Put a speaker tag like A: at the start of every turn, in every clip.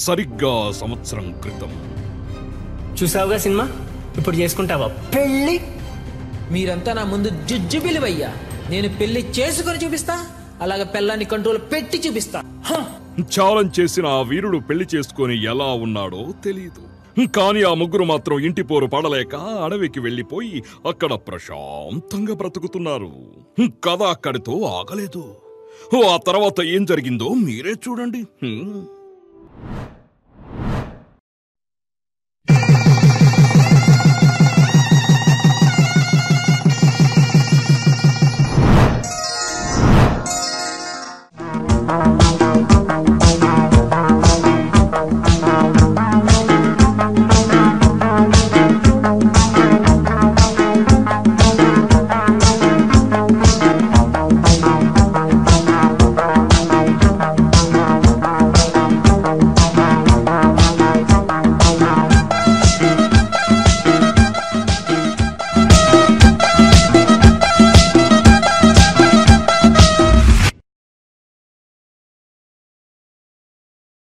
A: సరిగ్గా సంవత్సరం క్రితం.
B: చూసావుగా సినిమా, ఇప్పుడు చేసుకుంటావా పెళ్ళి?
C: మీరంతా నా ముందు జుజ్జుబిలివయ్యా. నేను పెళ్లి చేసుకుని చూపిస్తా, అలాగే పెళ్ళాన్ని కంట్రోల్ పెట్టి చూపిస్తా.
A: ఛాలెంజ్ చేసిన ఆ వీరుడు పెళ్లి చేసుకుని ఎలా ఉన్నాడో తెలీదు. కానీ ఆ ముగ్గురు మాత్రం ఇంటి పోరు పడలేక అడవికి వెళ్లిపోయి అక్కడ ప్రశాంతంగా బ్రతుకుతున్నారు. కథ అక్కడితో ఆగలేదు. ఆ తర్వాత ఏం జరిగిందో మీరే చూడండి.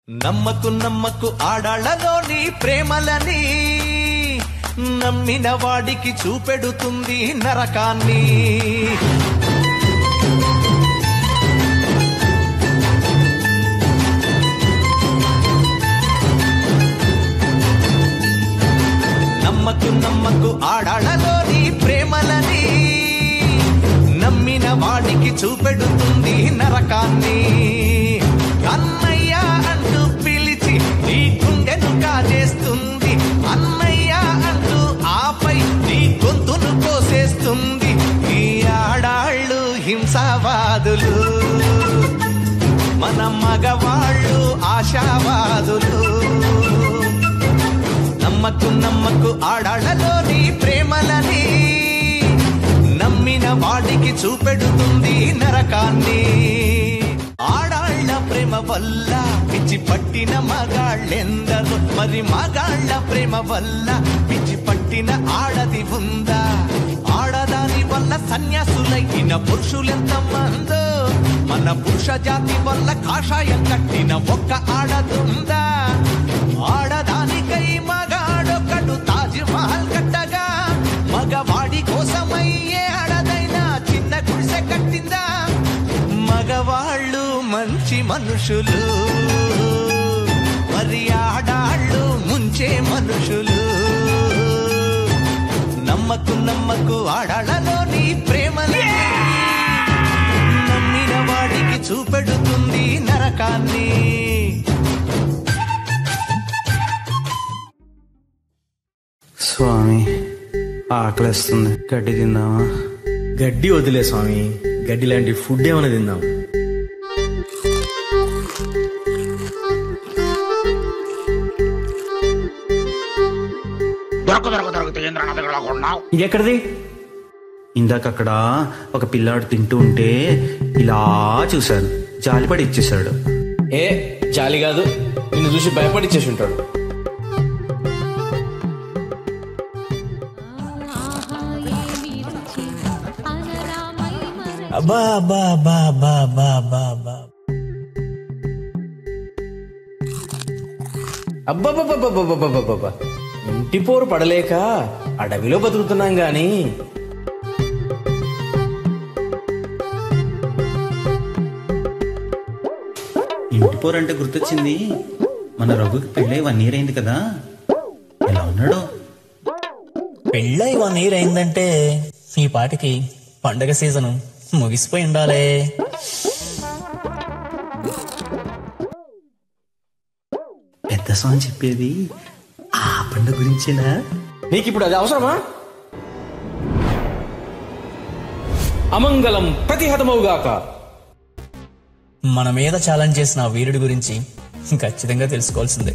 D: నమ్మకు నమ్మకు ఆడాళ్లలోని ప్రేమలని, నమ్మిన వాడికి చూపెడుతుంది నరకాన్ని. నమ్మకు నమ్మకు ఆడాళ్లలోని ప్రేమలని, నమ్మిన వాడికి చూపెడుతుంది నరకాన్ని. అన్నయ్య అంటూ పిలిచి నీ గుండెను కాజేస్తుంది, అన్నయ్య అంటూ ఆపై నీ గొంతును కోసేస్తుంది. ఈ ఆడాళ్ళు హింసావాదులు, మన మగవాళ్ళు ఆశావాదులు. నమ్మకు నమ్మకు ఆడాళ్లలోని ప్రేమలని, నమ్మిన వాడికి చూపెడుతుంది నరకాన్ని. ఆడాళ్ల ప్రేమ వల్ల పిచ్చి పట్టిన మగాళ్ళెందరో, మరి మగాళ్ల ప్రేమ వల్ల పిచ్చి పట్టిన ఆడది ఉందా? ఆడదాని వల్ల సన్యాసులైన పురుషులెంత మందో, మన పురుష జాతి వల్ల కాషాయం కట్టిన ఒక్క ఆడదుందా? ఆడదానికై మగాడొక్కడు తాజ్ మహల్ కట్టగా, మగవాడి కోసమయ్యే ఆడదైనా చిన్న గుడిసె కట్టిందా? మగవాళ్ళు మంచి మనుషులు, మరి ఆడాళ్ళు ముంచే మనుషులు. నమ్మకు నమ్మకు ఆడాళ్లలోని ప్రేమని, నమ్మిన వాడికి చూపెడుతుంది నరకాన్ని.
E: స్వామి ఆకలిస్తుంది, గడ్డి తిందామా?
F: గడ్డి వదిలే స్వామి, గడ్డి లాంటి ఫుడ్ ఏమైనా తిందాం.
B: ఇది ఎక్కడిది?
E: ఇందాక అక్కడ ఒక పిల్లాడు తింటూ ఉంటే ఇలా చూశాను, జాలిపడి ఇచ్చేశాడు.
F: ఏ జాలి కాదు, నిన్ను చూసి భయపడిచ్చేసి ఉంటాడు.
D: అబ్బా అబ్బా అబ్బా అబ్బా అబ్బా అబ్బా అబ్బా
F: అబ్బబ్బబ్బబ్బబ్బబ్బబ్బబ్బ, ఇంటి పోరు పడలేక అడవిలో బతుకుతున్నాం గాని
E: ఇంటి పోరంటే గుర్తొచ్చింది, మన రఘుకి పెళ్ళై 1 year అయింది కదా, ఎలా ఉన్నాడు?
G: పెళ్ళై 1 year అయిందంటే ఈ పాటికి పండగ సీజను ముగిసిపోయి ఉండాలే.
E: పెద్ద స్వామి చెప్పేది ఆ పండుగ గురించేనా?
F: నీకు ఇప్పుడు అది అవసరమా? అమంగళం ప్రతిహతమవుగాక.
G: మన మీద ఛాలెంజ్ చేసిన ఆ వీరుడి గురించి ఖచ్చితంగా తెలుసుకోవాల్సిందే.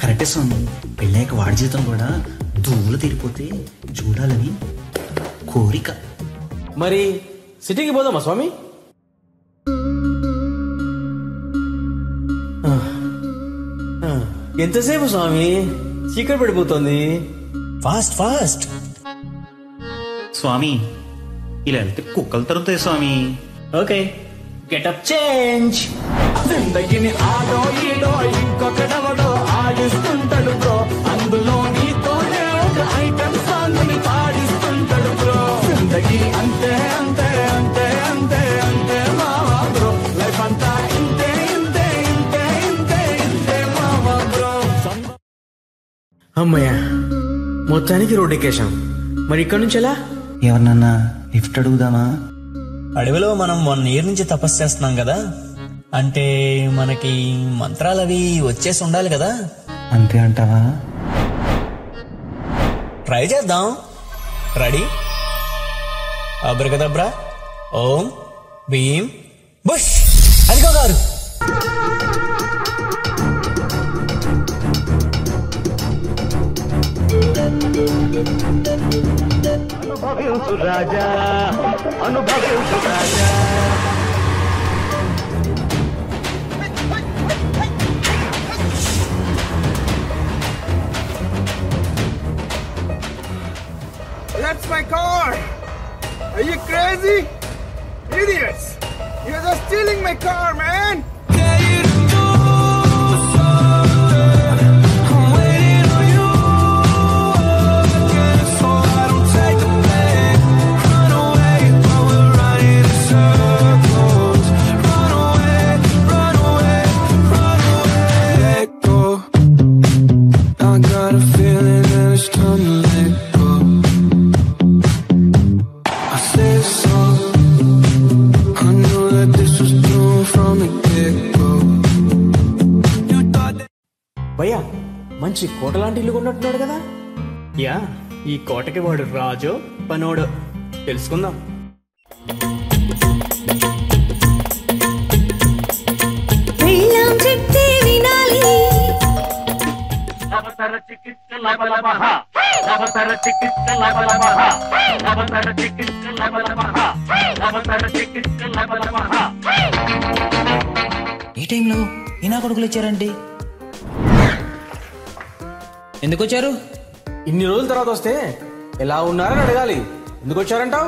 E: కరెక్టే స్వామి, పెళ్ళాక వాడి జీతం కూడా దూలు తీరిపోతే చూడాలని కోరిక.
F: మరి సిటీకి పోదామా స్వామి? ఎంతసేపు స్వామి, చీకటి పడిపోతుంది.
G: ఫాస్ట్ ఫాస్ట్
E: స్వామి, ఇలా వెళ్తే కుక్కలు తరుగుతాయి స్వామి.
G: Okay, getup change.
H: జిందగిని ఆడో ఈడో ఇంకొకడెవడో ఆడిస్తుంటాడు బ్రో, అందులో నీతోనే ఒక ఐటమ్ సాంగ్ ని పాడిస్తుంటాడు బ్రో. జిందగి అంతే అంతే అంతే అంతే అంతే మావా బ్రో, లైఫ్ అంతా ఇంతే ఇంతే ఇంతే ఇంతే ఇంతే మావా బ్రో.
F: అమ్మయ్యా, మొత్తానికి రోడ్ ఎక్కేశాం. మరి ఇక్కడ నుంచి ఎలా?
E: ఎవరినన్నా లిఫ్ట్ అడుగుదామా?
G: అడవిలో మనం 1 year నుంచి తపస్సు చేస్తున్నాం కదా, అంటే మనకి మంత్రాలు అవి వచ్చేసి ఉండాలి కదా.
E: అంతే అంటావా?
G: ట్రై చేద్దాం. రెడీ? అబ్రకదబ్రా, ఓం భీం బుష్. అదిగో గారు.
H: అనుభవించు రాజా, అనుభవించు రాజా.
I: That's my car! Are you crazy? Idiots! You're just stealing my car, man!
F: భయ్యా, మంచి కోట లాంటి ఇల్లు కొన్నట్టున్నాడు కదా.
B: యా, ఈ కోటకి వాడు రాజో పనోడో తెలుసుకుందాం.
J: వెళ్ళాం చెప్తే వినాలి.
H: అవసర చికిత్స లబలబహ, అవసర చికిత్స లబలబహ, అవసర చికిత్స లబలబహ, అవసర చికిత్స లబలబహ.
C: ఈ టైంలో ఈనా కొడుకులు ఇచ్చారండి? ఎందుకు వచ్చారు?
F: ఇన్ని రోజుల తర్వాత వస్తే ఎలా ఉన్నారని అడగాలి. ఎందుకు వచ్చారంటావు?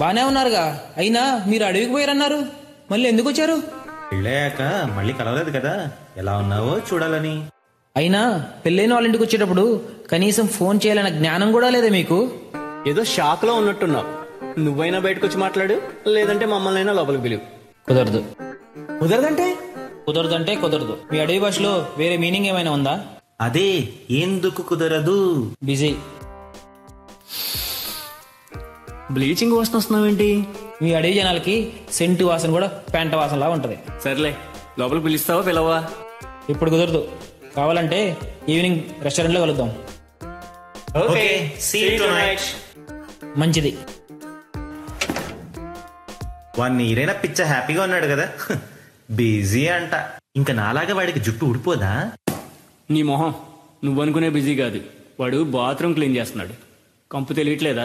C: బానే ఉన్నారుగా, అయినా మీరు అడవికి పోయారన్నారు, మళ్ళీ ఎందుకు వచ్చారు?
E: పెళ్ళయ్యాక మళ్ళీ కలవలేదు కదా, ఎలా ఉన్నావో చూడాలని.
C: అయినా పెళ్ళైన వాళ్ళ ఇంటికి వచ్చేటప్పుడు కనీసం ఫోన్ చేయాలన్న జ్ఞానం కూడా లేదా మీకు?
B: ఏదో షాక్ లో ఉన్నట్టున్నావు. నువ్వైనా బయటకు వచ్చి మాట్లాడు, లేదంటే మమ్మల్ని అయినా లోపలికి పిలువు.
C: కుదరదు.
F: కుదరదంటే?
C: కుదరదంటే కుదరదు. మీ అడవి భాషలో వేరే మీనింగ్ ఏమైనా ఉందా?
E: అదే, ఎందుకు కుదరదు?
C: బిజీ.
B: బ్లీచింగ్ వాసన వస్తున్నావేంటి?
C: మీ అడవి జనాలకి సెంటు వాసన కూడా పెంట వాసనలా ఉంటది.
B: సర్లే, లోపలికి పిలుస్తావా పిలవా?
C: ఇప్పుడు కుదరదు. కావాలంటే ఈవినింగ్ రెస్టారెంట్ లో కలుద్దాం.
E: Okay, see you tonight.
C: మంచిది.
E: 1 year అయినా పిచ్చ హ్యాపీగా ఉన్నాడు కదా. బిజీ అంట. ఇంకా నాలాగా వాడికి జుట్టు ఊడిపోదా?
B: నీ మొహం, నువ్వనుకునే బిజీ కాదు, వాడు బాత్రూమ్ క్లీన్ చేస్తున్నాడు. కంపు తెలియట్లేదా?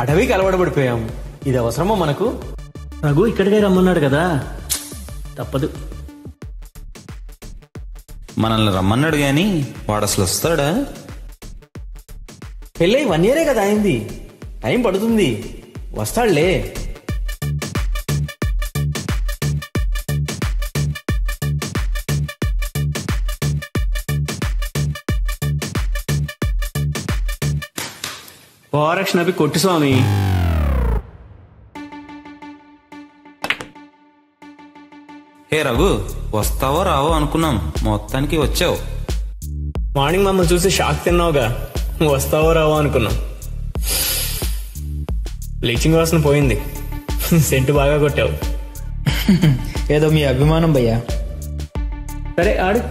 F: అడవికి అలవాటుపడిపోయాం. ఇది అవసరమా మనకు? రఘు ఇక్కడికే రమ్మన్నాడు కదా, తప్పదు.
E: మనల్ని రమ్మన్నాడు గాని వాడు అసలు వస్తాడా?
F: పెళ్ళై 1 year కదా అయింది, టైం పడుతుంది, వస్తాడులే.
B: ఓరక్షణ అవి కొట్టు స్వామి.
E: హే రఘు, వస్తావో రావో అనుకున్నాం, మొత్తానికి వచ్చావు.
B: మార్నింగ్ మమ్మల్ని చూసి షాక్ తిన్నావుగా, వస్తావో రావో అనుకున్నాం. బ్లీచింగ్ వాసన పోయింది, సెంటు బాగా కొట్టావు.
C: ఏదో మీ అభిమానం భయ్యా.
B: సరే ఆడు.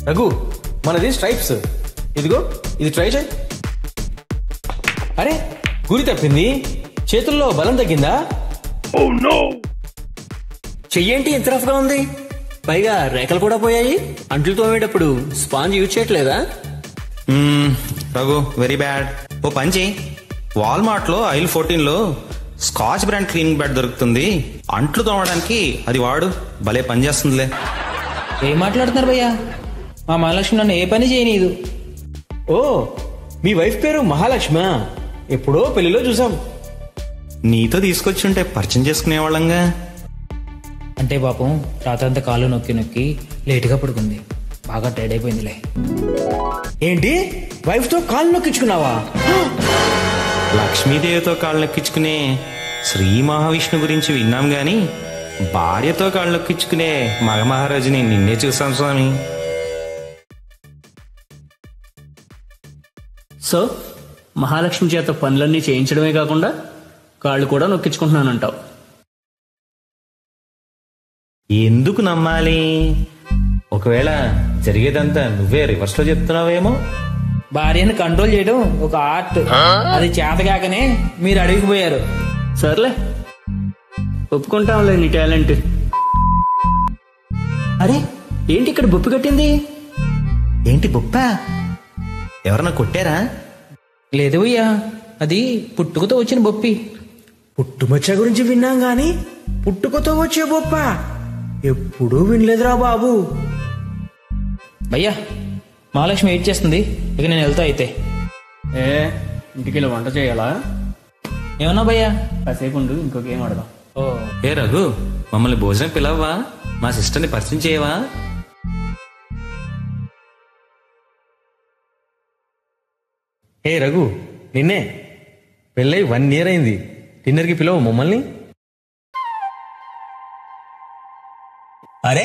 B: రఘు, మనది స్ట్రైప్స్, ఇదిగో ఇది ట్రై చేయి. అరే, గురి తప్పింది, చేతుల్లో బలం తగ్గిందా? చెయ్యేంటి ఎంత రఫ్ గా ఉంది, పైగా రేఖలు కూడా పోయాయి. అంట్లు తోమేటప్పుడు స్పాంజ్ యూజ్ చేయట్లేదా?
E: Raghu, very bad. ఓ పంచి, వాల్మార్ట్ లో ఐల్ 14 లో స్కాచ్ బ్రాండ్ క్లీనింగ్ బ్యాట్ దొరుకుతుంది, అంట్లు తోమడానికి అది వాడు, భలే పని చేస్తుందిలే.
C: ఏం మాట్లాడుతున్నారు భయ్యా? మా మహాలక్ష్మి నన్ను ఏ పని చేయనీదు.
F: ఓ, మీ వైఫ్ పేరు మహాలక్ష్మి? ఎప్పుడో పెళ్లిలో చూసాం.
E: నీతో తీసుకొచ్చుంటే పరిచయం చేసుకునేవాళ్ళంగా.
C: అంటే పాపం రాత్రంతా కాళ్ళు నొక్కి నొక్కి లేటుగా పడుకుంది, బాగా టైర్డ్ అయిపోయిందిలే.
F: ఏంటి, వైఫ్ తో కాళ్ళు నొక్కించుకున్నావా?
E: లక్ష్మీదేవితో కాళ్ళు నొక్కించుకునే శ్రీ మహావిష్ణు గురించి విన్నాం గాని భార్యతో కాళ్ళు నొక్కించుకునే మగమహారాజుని నిన్నే చూసాం స్వామి.
B: సో మహాలక్ష్మి చేత పనులన్నీ చేయించడమే కాకుండా కాళ్ళు కూడా నొక్కించుకుంటున్నానంటావు.
E: ఎందుకు నమ్మాలి? ఒకవేళ జరిగేదంతా నువ్వే రివర్స్ లో చెప్తున్నావేమో.
C: భార్యను కంట్రోల్ చేయడం ఒక ఆర్ట్, అది చేతగాకనే మీరు అడవికి పోయారు.
B: సర్లే, ఒప్పుకుంటాంలే నీ టాలెంట్. అరే ఏంటి ఇక్కడ బొప్పి కట్టింది?
E: ఏంటి బొప్ప? ఎవరన్నా కొట్టారా?
C: లేదు భయ్యా, అది పుట్టుకతో వచ్చిన బొప్పి.
F: పుట్టుమచ్చ గురించి విన్నాం గాని పుట్టుకతో వచ్చే బొప్ప ఎప్పుడూ వినలేదురా బాబు.
C: భయ్యా మహాలక్ష్మి వెయిట్ చేస్తుంది, ఇక నేను వెళ్తా అయితే.
B: ఏ ఇంటికి వెళ్ళి వంట చేయాలా?
C: ఏమన్నా భయ్యా?
B: కాసేపు ఉండు, ఇంకో గేమ్ ఆడదాం.
C: ఓ
E: ఏ రఘు, మమ్మల్ని భోజనం పిలవ్వా? మా సిస్టర్ని పరిచయం చేయవా?
F: ఏ రఘు, నిన్నే. పెళ్ళై 1 year అయింది, డిన్నర్కి పిలవు మమ్మల్ని.
G: అరే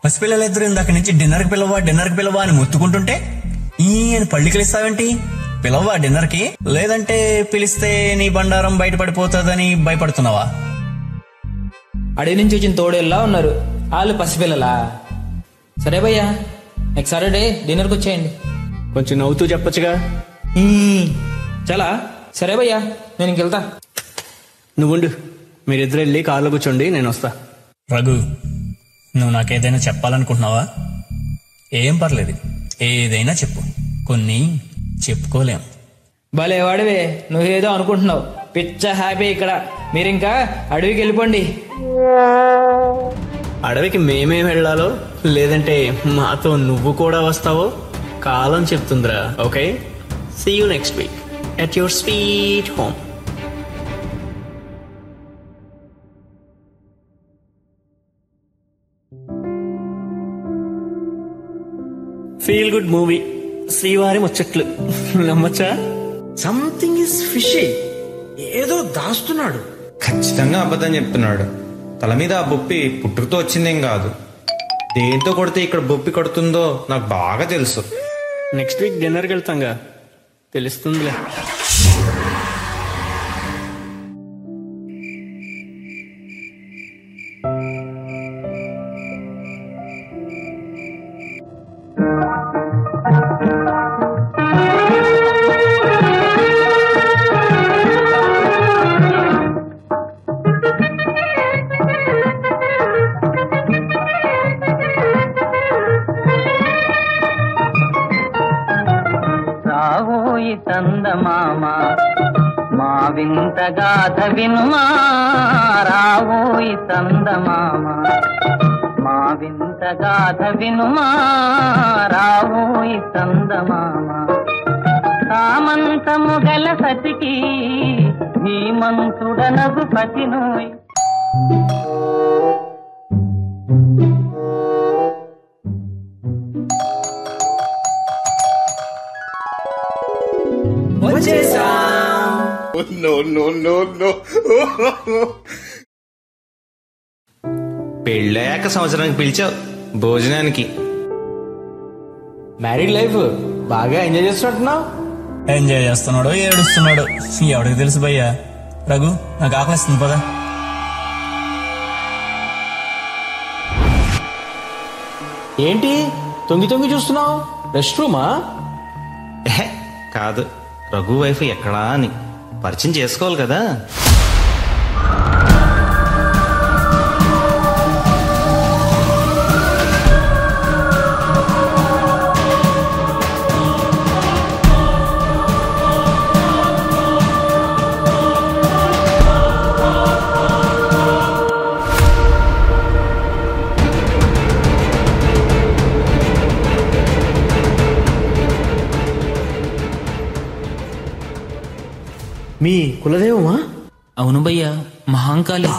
G: పసిపిల్లలిద్దరు ఇందాక నుంచి డిన్నర్కి పిలవా అని మొత్తుకుంటుంటే ఈయన పళ్ళికిలిస్తావేంటి? పిలవా డిన్నర్కి, లేదంటే పిలిస్తే నీ బండారం బయటపడిపోతుందని భయపడుతున్నావా?
C: అడవి నుంచి వచ్చిన తోడేళ్ళలా ఉన్నారు, వాళ్ళు పసిపిల్లలా? సరే భయ్యా, నెక్స్ట్ సాటర్డే డిన్నర్కి వచ్చేయండి.
F: కొంచెం నవ్వుతూ చెప్పొచ్చుగా.
C: చాలా సరే భయ్యా, నేను ఇంకెళ్తా.
B: నువ్వుండు, మీరిద్దరు వెళ్ళి కార్లో కూర్చోండి, నేను వస్తా.
G: రఘు, నువ్వు నాకేదైనా చెప్పాలనుకుంటున్నావా? ఏం పర్లేదు, ఏదైనా చెప్పు. కొన్ని చెప్పుకోలేం.
C: భలే వాడివే, నువ్వేదో అనుకుంటున్నావు. పిచ్చ హ్యాపీ ఇక్కడ. మీరింకా అడవికి వెళ్ళిపోండి.
B: అడవికి మేమేం వెళ్ళాలో, లేదంటే మాతో నువ్వు కూడా వస్తావో కాలం చెప్తుందిరా. Okay, see you next week at your sweet home. Feel good movie, Srivari Muchatlu. నమ్మచ్చా?
F: Something is fishy. ఏదో దాస్తున్నాడు.
E: ఖచ్చితంగా అబద్ధం చెప్తున్నాడు. తల మీద ఆ బొప్పి పుట్టుకతో వచ్చిందేం కాదు. దేంతో కొడితే ఇక్కడ బొప్పి కొడుతుందో నాకు బాగా తెలుసు.
B: నెక్స్ట్ వీక్ డిన్నర్కి వెళ్తాంగా, తెలుస్తుందిలే.
K: రావోయి చందమామ మా వింత గాథ వినుమా, రావోయి చందమామ మా వింత గాథ వినుమా, రావోయి చందమామ. సామంతము గల సతికి ధీమంతుడనగు పతినోయ్.
E: పెళ్ళాక సంవత్సరానికి పిలిచావు భోజనానికి.
F: మ్యారీడ్ లైఫ్ బాగా ఎంజాయ్ చేస్తున్నట్టున్నావు.
G: ఎంజాయ్ చేస్తున్నాడో ఏడుస్తున్నాడో ఎవడికి తెలుసు భయ్యా. రఘు, నాకు ఆకలిస్తుంది పదా.
F: ఏంటి తొంగి తొంగి చూస్తున్నావు? రెస్ట్ రూమా?
E: కాదు, రఘు వైఫ్ ఎక్కడా అని పరిచయం చేసుకోవాలి కదా.
F: మీ కులదేవమా?
C: అవును భయ్యా, మహాంకాళి.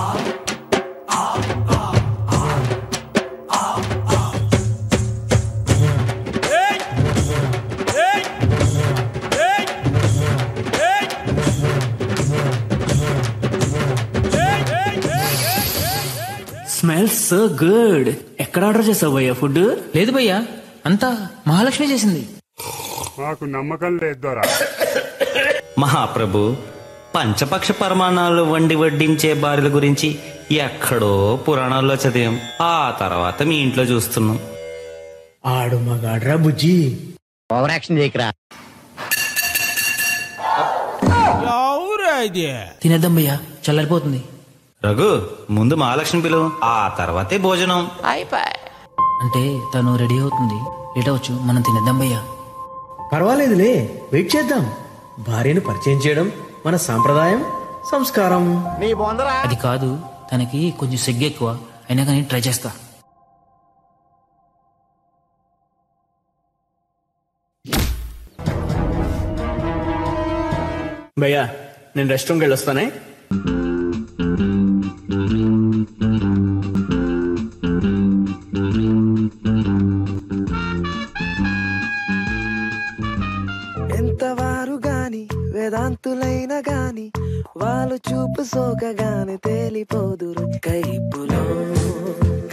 B: Smells so good. ఎక్కడ ఆర్డర్ చేసావు భయ్యా ఫుడ్?
C: లేదు భయ్యా, అంతా మహాలక్ష్మి చేసింది.
L: మాకు నమ్మకం లేదు.
E: మహాప్రభు, పంచపక్ష పరమాణాలు వండి వడ్డించే భార్యల గురించి ఎక్కడో పురాణాల్లో చదివాం. ఆ తర్వాత మీ ఇంట్లో చూస్తున్నాం.
F: ఆడు మగాడ్రా బుజ్జి.
M: Over action చేయకరా.
C: తినేద్దాం భయ్యా, చల్లారిపోతుంది.
E: రఘు, ముందు మహాలక్ష్మి పిలువు, ఆ తర్వాతే భోజనం.
C: అంటే తను రెడీ అవుతుంది, లేట్ అవచ్చు, మనం తినేద్దాం భయ్యా.
F: పర్వాలేదులే, వెయిట్ చేద్దాం. భార్యను పరిచయం చేయడం మన సాంప్రదాయం, సంస్కారం.
C: అది కాదు, తనకి కొంచెం సిగ్గు ఎక్కువ, అయినా కానీ ట్రై చేస్తా.
B: భయ్యా నేను రెస్ట్ రూమ్కి వెళ్ళొస్తానే.
N: ఎంతవారు గాని వేదాంతులైన గాని వాళ్ళు చూపు సోకగానే తేలిపోదురు. కైపులో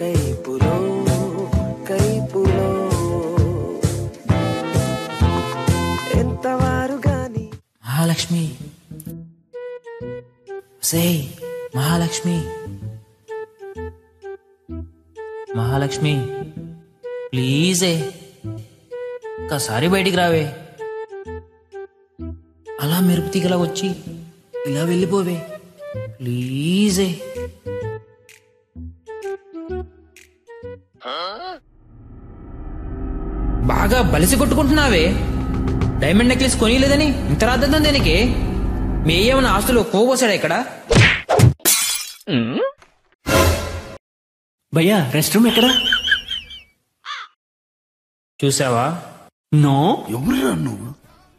N: కైపులో కైపులో ఎంతవారు గాని.
C: మహాలక్ష్మి, సే మహాలక్ష్మి, మహాలక్ష్మి ప్లీజే ఒక్కసారి బయటికి రావే. అలా మెరుపు తీగలా వచ్చి ఇలా వెళ్ళిపోవే ప్లీజే. బాగా బలిసి కొట్టుకుంటున్నావే. డైమండ్ నెక్లెస్ కొనిలేదని ఇంత రాద్దాం దేనికి? మీ ఏమైనా ఆస్తులు పోగొసాడా ఇక్కడ?
B: భయ్యా రెస్ట్ రూమ్ ఎక్కడ?
C: చూసావా?
B: నో.
O: ఎవరురా నువ్వు?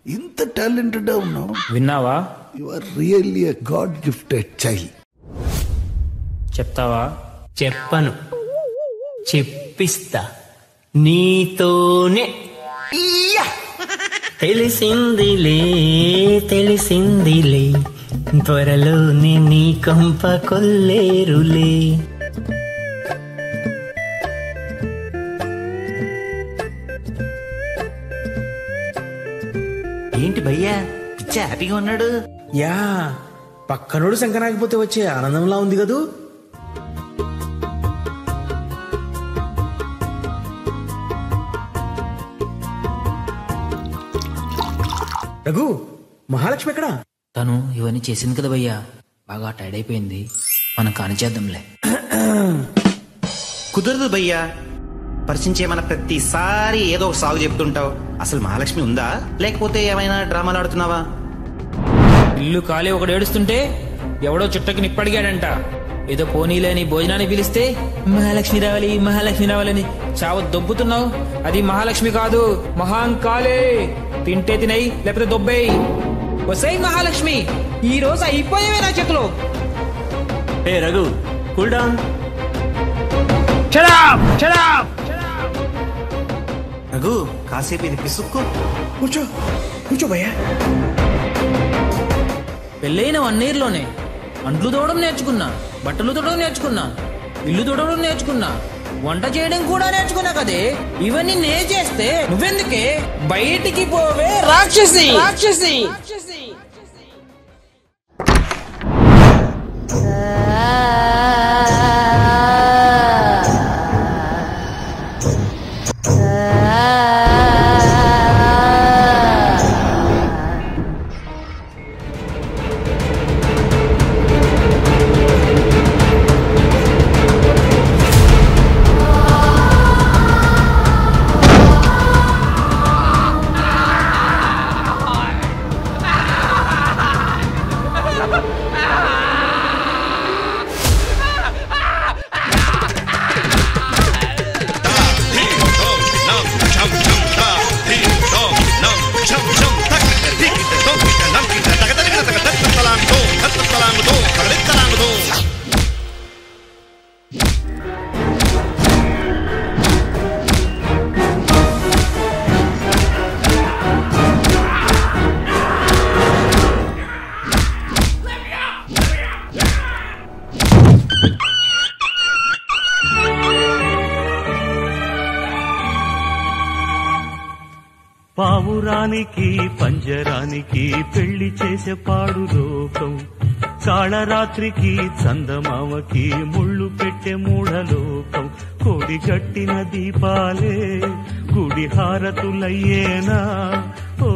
O: ఇంత టాలెంటెడ్ ఉన్నావు.
C: విన్నావా?
O: You are really a god gifted child.
C: చెప్తావా?
B: చెప్పను, చెప్పిస్తా నీతోనే. తెలిసిందిలే తెలిసిందిలే, త్వరలోనే నీ కంప కొల్లేరులే.
E: ఏంటి భయ్యా, పిచ్చ హ్యాపీగా ఉన్నాడు?
F: యా, పక్కనోడు శంకరాకపోతే వచ్చే ఆనందంలా ఉంది కదూ. రఘు, మహాలక్ష్మి ఎక్కడా?
C: తను ఇవన్నీ చేసింది కదా భయ్యా, బాగా టైర్డ్ అయిపోయింది, మనం కానిచేద్దాంలే.
E: కుదరదు భయ్యా, పరిచయం చేయమన్న ప్రతిసారి ఏదో ఒక సాగు చెప్తుంటావు. అసలు మహాలక్ష్మి ఉందా, లేకపోతే ఏమైనా డ్రామాలు ఆడుతున్నావా?
C: ఇల్లు ఖాళీ ఒకడు ఏడుస్తుంటే ఎవడో చుట్టకి నిప్పడిగాడంట. ఏదో పోనీలేని భోజనాన్ని పిలిస్తే మహాలక్ష్మి రావాలి మహాలక్ష్మి రావాలని చావ దొబ్బుతున్నావు. అది మహాలక్ష్మి కాదు, మహాంకాళే. తింటే తినయి, లేకపోతే దొబ్బేయి. వసై మహాలక్ష్మి, ఈ రోజు అయిపోయావే నా చేతిలో.
B: ఏ రఘు, కూల్ డౌన్.
E: రఘు, కాసేపు ఇది పిసుక్కు.
F: కూర్చో కూర్చో భయ్యా.
C: పెళ్ళైన 1 year లోనే అంట్లు తోడడం నేర్చుకున్నా, బట్టలు తోడడం నేర్చుకున్నా, ఇల్లు తోడడం నేర్చుకున్నా, వంట చేయడం కూడా నేర్చుకున్నా కదే. ఇవన్నీ నే చేస్తే నువ్వెందుకే? బయటికి పోవే రాక్షసి రాక్షసి.
P: పావురానికి పంజరానికి పెళ్లి చేసే పాడు లోకం, కాళరాత్రికి చందమామకి ముళ్ళు పెట్టే మూఢలోకం. కోడి గట్టిన దీపాలే గుడి హారతులయ్యేనా? ఓ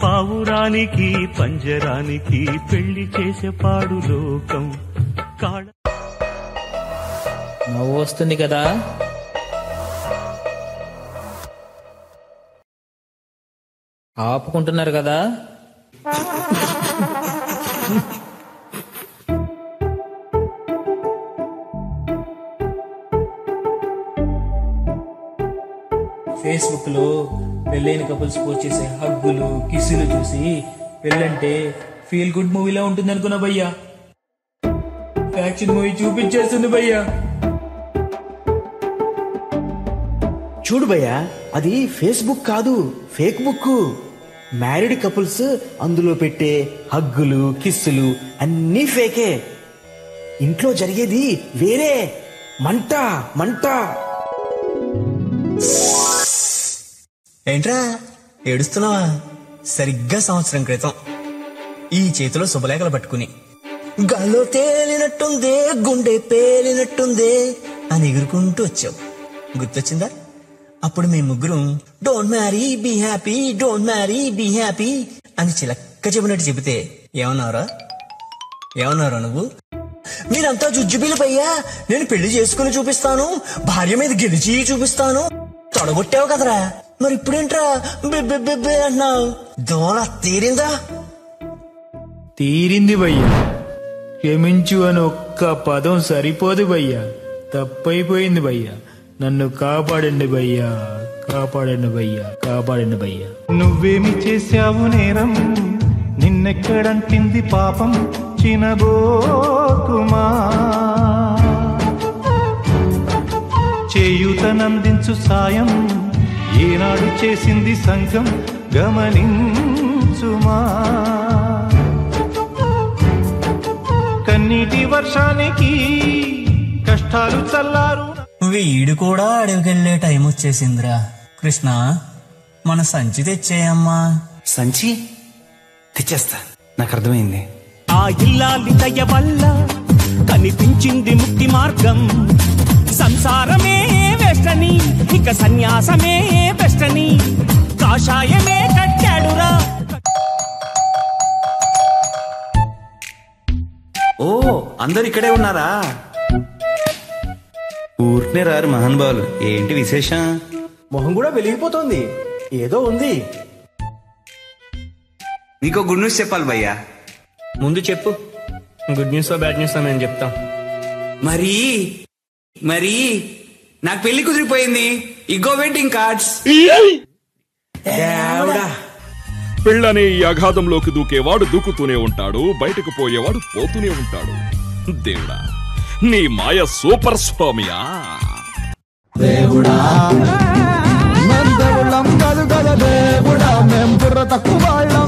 P: పావురానికి పంజరానికి పెళ్లి చేసే పాడు లోకం.
C: నవ్వు వస్తుంది కదా? ఆపుకుంటున్నారు కదా? ఫేస్బుక్ లో పెళ్ళైన కపుల్స్ పోస్ట్ చేసే హగ్గులు కిస్సులు చూసి పెళ్ళంటే ఫీల్ గుడ్ మూవీలా ఉంటుంది అనుకున్నా భయ్యా. యాక్షన్ మూవీ చూపించేస్తుంది భయ్యా.
F: చూడు భయ్యా, అది ఫేస్బుక్ కాదు, ఫేక్ బుక్. మ్యారీడ్ కపుల్స్ అందులో పెట్టే హగ్గులు కిస్సులు అన్నీ ఫేకే. ఇంట్లో జరిగేది వేరే. మంట మంట.
G: ఏంట్రా ఏడుస్తున్నావా? సరిగ్గా సంవత్సరం క్రితం ఈ చేతిలో శుభలేఖలు పట్టుకుని గాల్లో తేలినట్టుందే గుండె పేలినట్టుందే అని ఎగురుకుంటూ వచ్చావు. గుర్తొచ్చిందా? అప్పుడు మేము ముగ్గురం don't marry be happy, don't marry be happy అని చిలక్క చెప్పినట్టు చెబితే ఏమన్నారా నువ్వు? మీరంతా జుజ్జుబీలపయ్యా, నేను పెళ్లి చేసుకుని చూపిస్తాను, భార్య మీద గెలిచి చూపిస్తాను తొడగొట్టావు కదరా. మరి ఇప్పుడేంట్రా బెబ్బెబ్బెబ్బే అన్నావు? దోల తీరిందా?
C: తీరింది భయ్యా. క్షమించు అని ఒక్క పదం సరిపోదు భయ్యా. తప్పైపోయింది భయ్యా. నన్ను కాపాడండి భయ్యా, కాపాడండి భయ్యా, కాపాడండి భయ్యా.
Q: నువ్వేమి చేశావు నేరం, నిన్నెక్కడంటింది పాపం చినబోకుమా. చేయూతనందించు సాయం ఏనాడు చేసింది సంఘం గమనించుమా. కన్నీటి వర్షానికి కష్టాలు చల్లారు.
G: వీడు కూడా అడవికెళ్లే టైం వచ్చేసిందిరా. కృష్ణ, మన సంచి తెచ్చేయమ్మా.
F: సంచి తెచ్చేస్తా, నాకు అర్థమైంది.
R: ఆ ఇల్లాలి దయ వల్ల కనిపించింది ముక్తి మార్గం. సంసారమే వెస్టని, ఇక సన్యాసమే బెస్టని కాషాయమే కట్టాడురా.
E: ఓ, అందరు ఇక్కడే ఉన్నారా? ఊరినే రారు మహానుభావులు. ఏంటి విశేషం?
F: మొహం కూడా వెలిగిపోతుంది. ఏదో ఉంది.
E: నీకో గుడ్ న్యూస్ చెప్పాలి భయ్యా.
B: ముందు చెప్పు. గుడ్ న్యూస్ బ్యాడ్ న్యూస్ నేను చెప్తా.
E: మరి నాకు పెళ్లి కుదిరిపోయింది. ఇగో వెడ్డింగ్ కార్డ్స్.
A: పెళ్ళనే ఈ అగాధంలోకి దూకేవాడు దూకుతూనే ఉంటాడు, బయటకు పోయేవాడు పోతూనే ఉంటాడు. దేవుడా, నీ మాయ సూపర్ స్వామియా.
I: దేవుడా నందవులం గదు గద దేవుడా, మేం బుర్ర తక్కువ వాళ్ళ